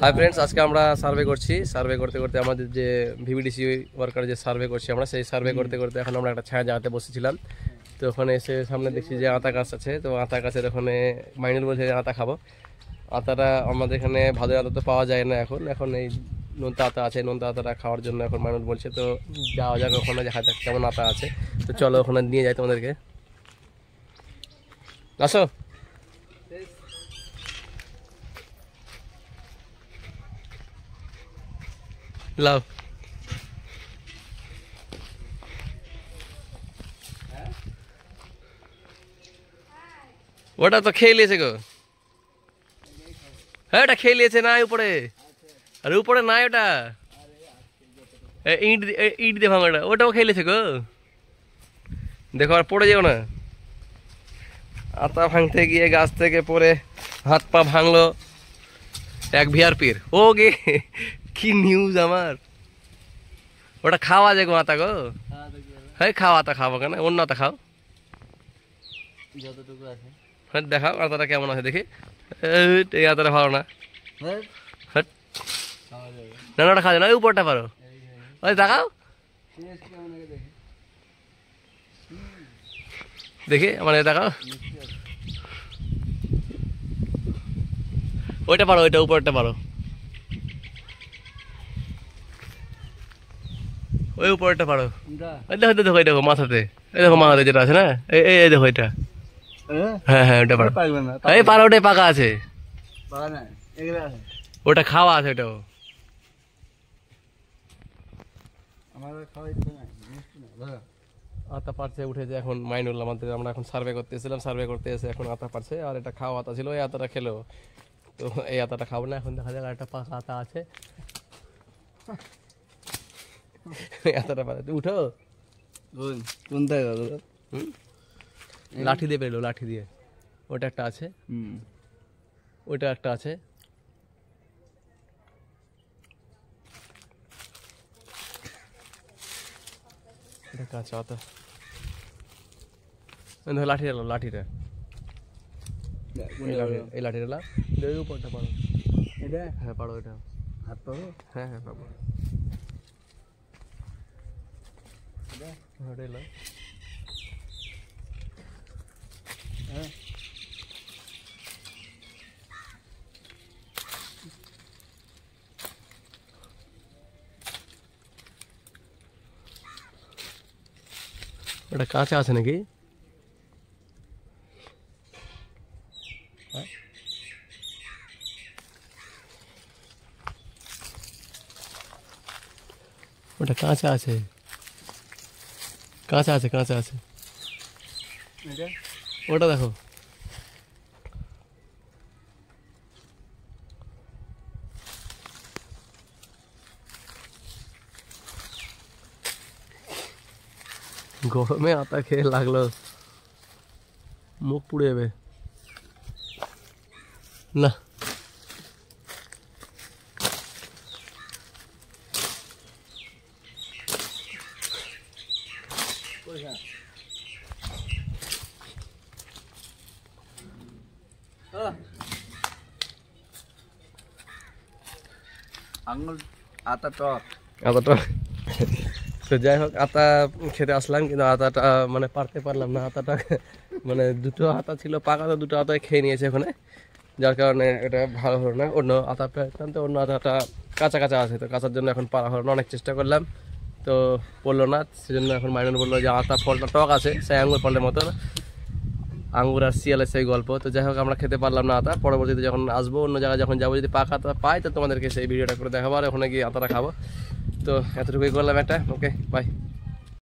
Hi friends, আজকে আমরা survey করছি। সার্ভে করতে করতে আমাদের যে ভিভিডিসি ওয়ার্কার যে সার্ভে করছি আমরা, সেই সার্ভে করতে করতে এখন আমরা একটা ছায়া জায়গাতে বসেছিলাম। তো ওখানে এসে সামনে দেখছি যে আতা গাছ আছে। তো আতা গাছের ওখানে মাইনুল বলছে আতা খাবো। আতাটা আমাদের এখানে ভালো আতা তো পাওয়া যায় না এখন। এখন এই নোনতা আতা আছে, নোনতা আতাটা খাওয়ার জন্য এখন মাইনুল বলছে। তো যাওয়া যাক ওখানে, দেখা যাক কেমন আতা আছে। তো চলো ওখানে নিয়ে যাই তোমাদেরকে। আসো। লাও ওটা তো খেয়ে নিয়েছে গো। হ্যাঁ ওটা খেয়ে নিয়েছে না উপরে, আরে উপরে নাই ওটা, ইট ইট দিয়ে ভাঙা ওটাও খেয়ে নিয়েছে গো। দেখো আর পড়ে যাও না। আতা ভাঙতে গিয়ে গাছ থেকে পড়ে হাত পা ভাঙলো এক ভিআরপির। ও গে কি নিউজ আমার। ওটা খাওয়া যায় গো আতা গো। হ্যাঁ খাও আতা, খাবো কেন, অন্য আতা খাও যতটুকু আছে। হ্যাঁ দেখাও আতাটা কেমন আছে দেখি। এই আতাটা ভালো না। হ্যাঁ না না ওটা খাওয়া যায় না, ওই উপরটা পারো। ওই দেখাও দেখি আমার, দেখাও ওইটা পারো, ওইটা উপরটা পারো, ওই উপরটা পারো। দেখো দেখো এই দেখো মাথাতে, এই দেখো মাথাতে যেটা আছে না, এই দেখো এটা। হ্যাঁ হ্যাঁ ওটা পারো, এই পারো, ওটাই পাকা আছে, ওটা খাওয়া আছে ওটাও। আতা পারছে উঠেছে এখন মাইনুল আমাদের। আমরা এখন সার্ভে করতে এসেছিলাম, সার্ভে করতে এসে এখন আতা পারছে। আর এটা খাওয়া আতা ছিল, এই আতাটা খেলো। তো এই আতাটা খাবো না এখন, দেখা যাক একটা পাকা আতা আছে। আতাটা পারে উঠো, লাঠি দিয়ে পেলো, লাঠি দিয়ে। ওটা একটা আছে, ওইটা একটা আছে। এটা কাঁচা আতা। লাঠি এলো, লাঠিটা এই লাঠিটা না, ওই উপরটা পারো। এটা হ্যাঁ পারো, এটা হাত পাবো। হ্যাঁ হ্যাঁ পাবো। ওটা কাঁচা আছে নাকি? ওটা কাঁচা আছে, কাঁচা আছে, কাঁচা আছে। ওটা দেখো, গরমে আতা খেয়ে লাগলো মুখ পুড়ে যাবে না। আঙুল আতা টক, আতা টক। তো যাই হোক আতা খেতে আসলাম, কিন্তু আতাটা মানে পারতে পারলাম না। আতাটা মানে দুটো আতা ছিল পাকা, তো দুটো আতা খেয়ে নিয়েছে ওখানে, যার কারণে এটা ভালো হলো না। অন্য আতা পেতাম, তো অন্য আতাটা কাঁচা কাঁচা আছে, তো কাঁচার জন্য এখন পারা হলো না। অনেক চেষ্টা করলাম তো পড়লো না, সেজন্য এখন মাইনুল বললো যে আতা ফলটা টক আছে, সেই আঙ্গুর ফলের মতো, আঙ্গুর আর শিয়ালের সেই গল্প। তো যাই হোক আমরা খেতে পারলাম না আতা। পরবর্তীতে যখন আসবো, অন্য জায়গায় যখন যাবো, যদি পাকা আতা পাই তো তোমাদেরকে সেই ভিডিওটা করে দেখাবো, আর ওখানে গিয়ে আতাটা খাবো। তো এতটুকুই করলাম একটা। Okay bye.